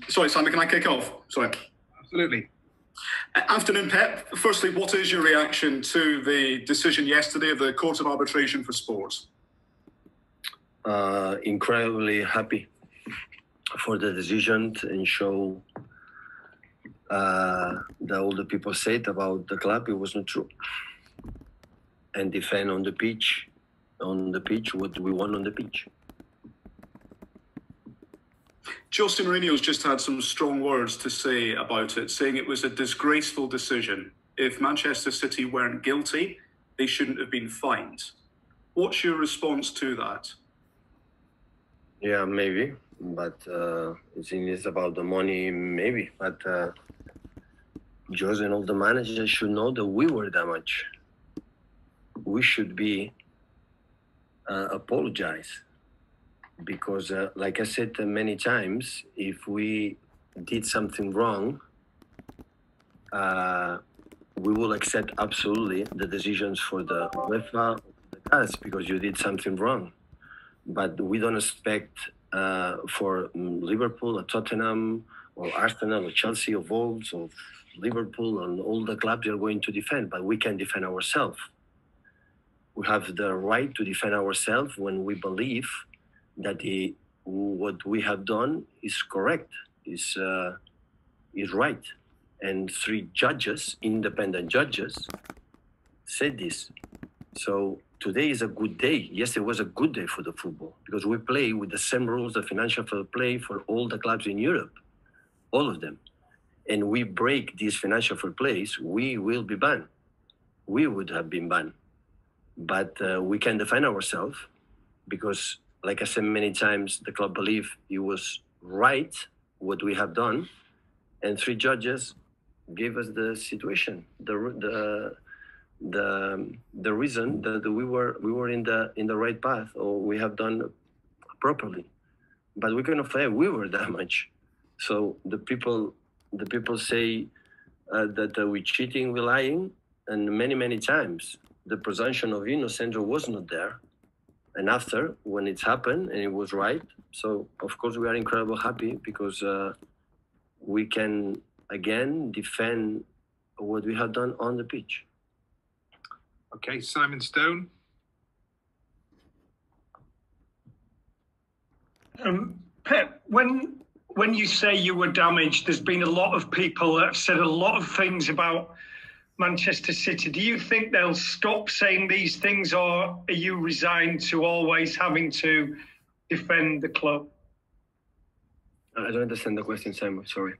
Sorry, Simon, can I kick off? Sorry. Absolutely. Afternoon, Pep. Firstly, what is your reaction to the decision yesterday of the Court of Arbitration for Sports? Incredibly happy for the decision and show that all the people said about the club, it wasn't true. And defend on the pitch what we want on the pitch. Jose Mourinho's just had some strong words to say about it, saying it was a disgraceful decision. If Manchester City weren't guilty, they shouldn't have been fined. What's your response to that? Yeah, maybe, but it's about the money, maybe. But Jose and all the managers should know that we were damaged. We should be apologize. Because, like I said many times, if we did something wrong, we will accept absolutely the decisions for the UEFA, the CAS, because you did something wrong. But we don't expect for Liverpool or Tottenham or Arsenal or Chelsea or Wolves or Liverpool and all the clubs are going to defend, but we can defend ourselves. We have the right to defend ourselves when we believe that what we have done is correct, is right. And 3 judges, independent judges, said this. So today is a good day. Yes, it was a good day for the football because we play with the same rules, the financial fair play for all the clubs in Europe, all of them. And we break these financial fair plays, we will be banned. We would have been banned. But we can defend ourselves because, like I said many times, the club believed it was right what we have done, and 3 judges gave us the situation, the reason that we were in the right path, or we have done properly. But we cannot say we were damaged. So the people say that we're cheating, we're lying, and many times the presumption of innocence was not there. And after, when it's happened and it was right, so of course we are incredibly happy because we can again defend what we have done on the pitch. Okay, Simon Stone. Pep, when you say you were damaged, there's been a lot of people that have said a lot of things about Manchester City. Do you think they'll stop saying these things, or are you resigned to always having to defend the club? I don't understand the question, Simon, sorry.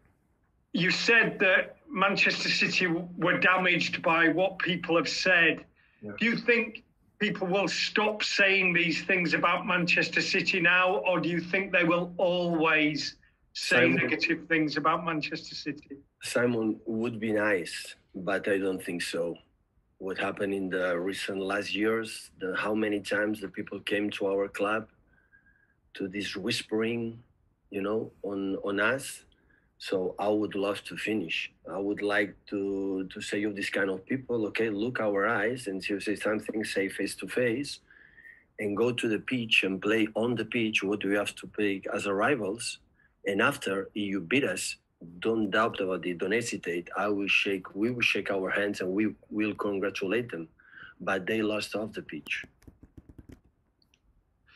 You said that Manchester City were damaged by what people have said. Yeah. Do you think people will stop saying these things about Manchester City now, or do you think they will always say negative things about Manchester City? Simon, would be nice, but I don't think so. What happened in the recent last years, how many times the people came to our club to this whispering, on us. So I would love to finish. I would like to say of this kind of people, okay, look our eyes, and if you say something, say face to face, and go to the pitch and play on the pitch what we have to play as a rivals. And after you beat us, don't doubt about it, don't hesitate. We will shake our hands and we will congratulate them. But they lost off the pitch.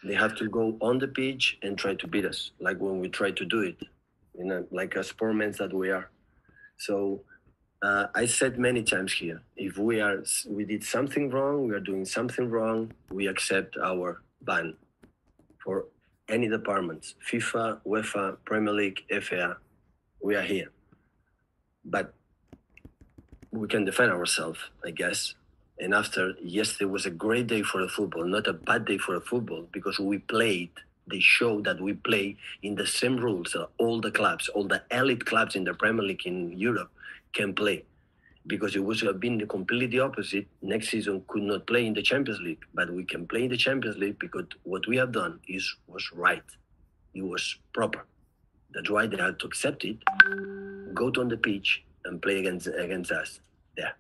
They have to go on the pitch and try to beat us, like when we try to do it, like a sportmen that we are. So I said many times here, if we did something wrong, we are doing something wrong, we accept our ban for any departments, FIFA, UEFA, Premier League, FA. We are here, but we can defend ourselves, I guess. And after, yes, it was a great day for the football, not a bad day for the football, because we played. They showed that we play in the same rules that all the clubs, all the elite clubs in the Premier League in Europe can play. Because it would have been completely the opposite. Next season could not play in the Champions League, but we can play in the Champions League because what we have done was right. It was proper. That's why they had to accept it, go on the pitch and play against us there.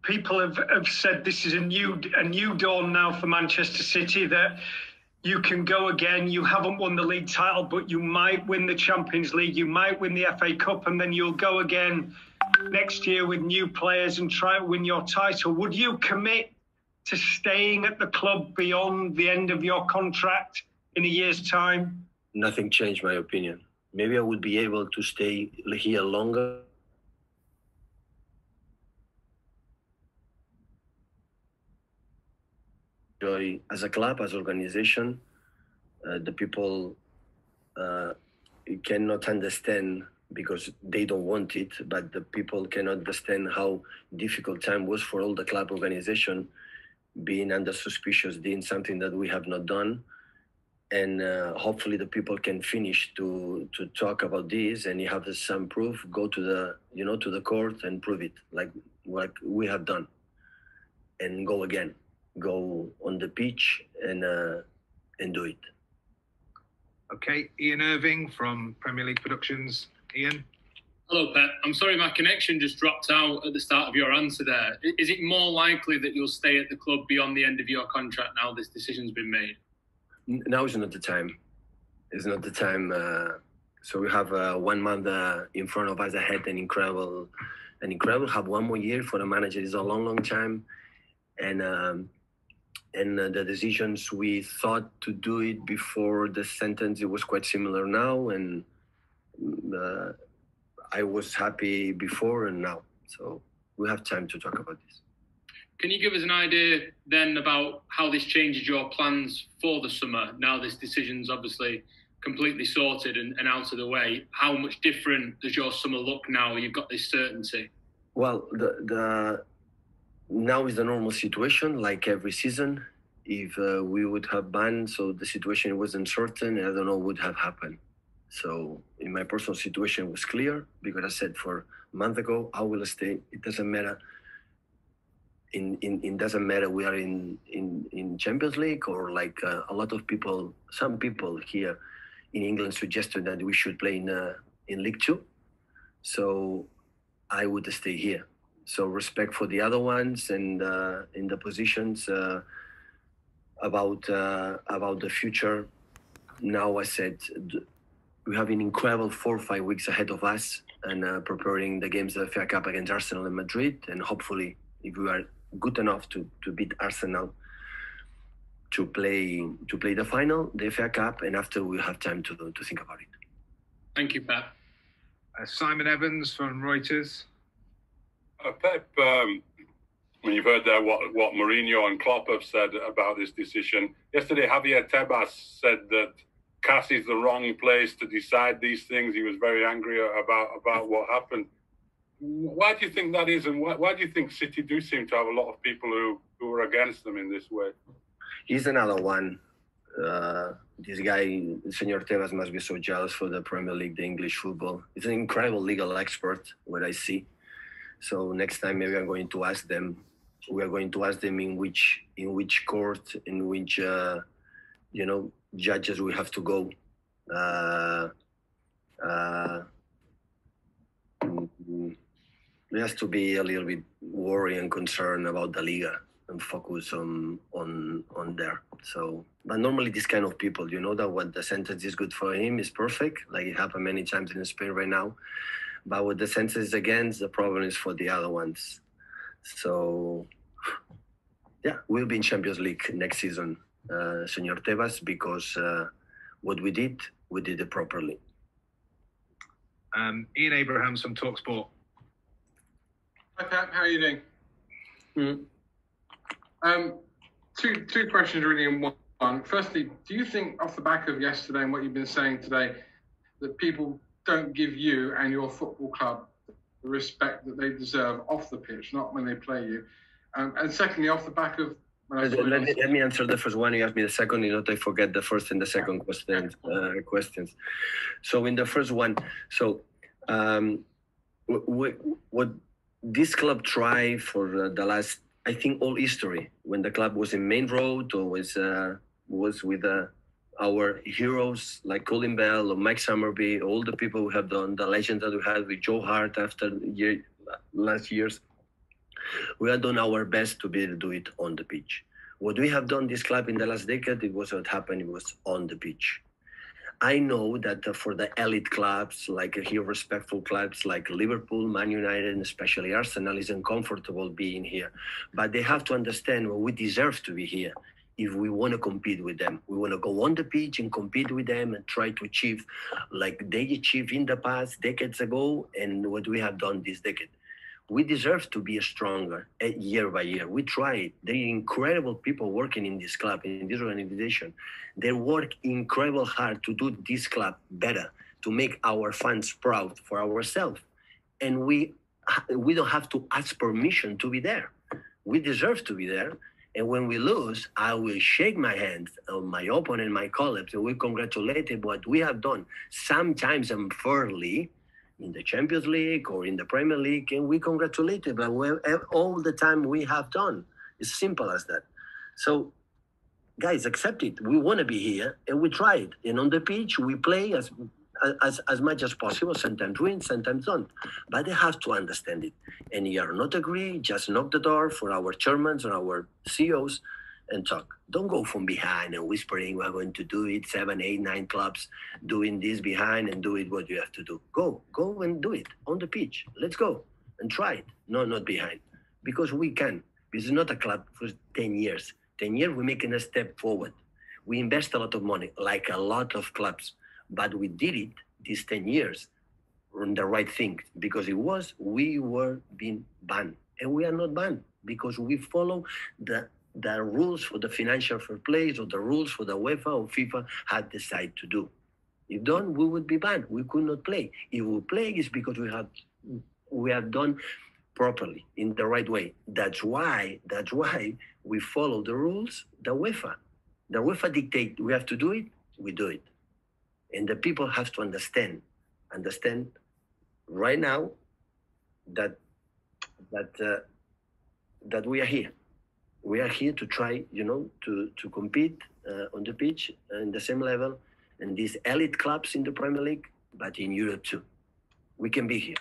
People have said this is a new dawn now for Manchester City, that you can go again. You haven't won the league title, but you might win the Champions League. You might win the FA Cup, and then you'll go again next year with new players and try to win your title. Would you commit to staying at the club beyond the end of your contract in a year's time? Nothing changed my opinion. Maybe I would be able to stay here longer. As a club, as organization, the people cannot understand because they don't want it, but the people cannot understand how difficult time was for all the club organization being under suspicious, doing something that we have not done. And hopefully the people can finish to talk about this, and you have some proof, go to the, to the court and prove it like we have done, and go again. Go on the pitch and do it. Okay, Ian Irving from Premier League Productions. Ian? Hello, Pep. I'm sorry, my connection just dropped out at the start of your answer there. Is it more likely that you'll stay at the club beyond the end of your contract now this decision's been made? Now is not the time. It's not the time. So we have 1 month in front of us ahead, an incredible. Have 1 more year for a manager is a long time, and the decisions we thought to do it before the sentence, it was quite similar now, and I was happy before and now. So we have time to talk about this. Can you give us an idea then about how this changes your plans for the summer? Now this decision's obviously completely sorted and out of the way. How much different does your summer look now you've got this certainty? Well, now is the normal situation, like every season. If we would have banned, so the situation wasn't certain, I don't know what would have happened. So in my personal situation, it was clear because I said for a month ago, I will stay. It doesn't matter. It doesn't matter we are in Champions League or like a lot of people, some people here in England suggested that we should play in League 2. So I would stay here. So respect for the other ones and in the positions about the future. Now I said we have an incredible 4 or 5 weeks ahead of us and preparing the games of the FA Cup against Arsenal and Madrid, and hopefully if we are good enough to beat Arsenal to play the final, the FA Cup, and after we have time to think about it. Thank you, Pep. Simon Evans from Reuters. Pep, you've heard there what Mourinho and Klopp have said about this decision. Yesterday, Javier Tebas said that CAS is the wrong place to decide these things. He was very angry about what happened. Why do you think that is, and why do you think City do seem to have a lot of people who are against them in this way? He's another one. This guy, Senor Tebas, must be so jealous for the Premier League, the English football. He's an incredible legal expert, what I see. So next time maybe I'm going to ask them. We are going to ask them in which court, in which judges we have to go. There has to be a little bit worry and concern about the Liga and focus on there. So, but normally these kind of people, that what the sentence is good for him is perfect, like it happened many times in Spain right now. But what the sentence is against, the problem is for the other ones. So, yeah, we'll be in Champions League next season, Senor Tebas, because what we did it properly. Ian Abrahams from TalkSport. Hi, Pep. How are you doing? Mm. Two questions really in one. Firstly, do you think off the back of yesterday and what you've been saying today that people don't give you and your football club the respect that they deserve off the pitch, not when they play you? And secondly, off the back of... Let me answer the first one. You asked me the second, I forget the first and the second questions. So in the first one, what this club tried for the last, I think, all history, when the club was in main road or was with our heroes like Colin Bell or Mike Summerby, all the people who have done, the legends that we had with Joe Hart after last years, we have done our best to be able to do it on the pitch. What we have done this club in the last decade, it was what happened, it was on the pitch. I know that for the elite clubs, like here respectful clubs like Liverpool, Man United, and especially Arsenal, is uncomfortable being here. But they have to understand we deserve to be here if we want to compete with them. We want to go on the pitch and compete with them and try to achieve like they achieved in the past decades ago and what we have done this decade. We deserve to be stronger year by year. We try. There are incredible people working in this club, in this organization. They work incredible hard to do this club better, to make our fans proud for ourselves. And we don't have to ask permission to be there. We deserve to be there. And when we lose, I will shake my hand on my opponent, my colleagues, and we congratulate what we have done, sometimes unfairly, in the Champions League or in the Premier League, and we congratulate it, but all the time we have done. It's simple as that. So, guys, accept it. We want to be here, and we try it. And on the pitch, we play as much as possible. Sometimes win, sometimes don't. But they have to understand it. And you are not agree, just knock the door for our chairmen or our CEOs and talk. Don't go from behind and whispering, we're going to do it, 7, 8, 9 clubs doing this behind and do it what you have to do. Go and do it on the pitch. Let's go and try it. No, not behind. Because we can. This is not a club for 10 years. 10 years, we're making a step forward. We invest a lot of money, like a lot of clubs. But we did it these 10 years on the right thing. Because we were being banned. And we are not banned because we follow the rules for the financial fair play or the rules for the UEFA or FIFA had decided to do. If don't, we would be banned. We could not play. If we play, it's because we have done properly in the right way. That's why we follow the rules. The UEFA dictate we have to do it. We do it, and the people have to understand right now that we are here. We are here to try, to compete on the pitch in the same level, and these elite clubs in the Premier League, but in Europe too. We can be here.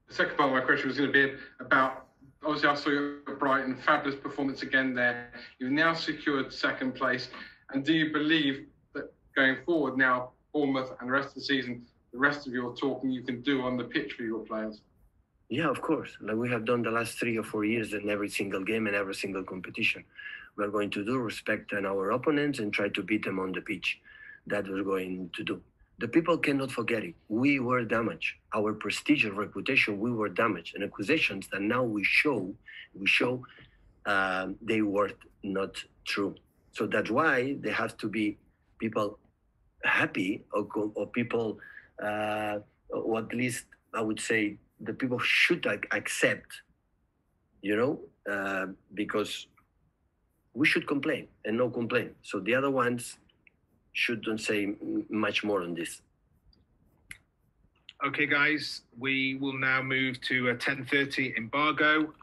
The second part of my question was going to be about, obviously I saw you at Brighton, fabulous performance again there. You've now secured second place. And do you believe that going forward now, Bournemouth and the rest of the season, the rest of your talking you can do on the pitch for your players? Yeah, of course. Like we have done the last 3 or 4 years in every single game and every single competition. We're going to do respect our opponents and try to beat them on the pitch. That we're going to do. The people cannot forget it. We were damaged. Our prestige and reputation, we were damaged. And accusations that now we show they were not true. So that's why there have to be people happy or people, or at least I would say, the people should accept, because we should complain and no complain. So the other ones shouldn't say much more on this. Okay, guys, we will now move to a 10:30 embargo.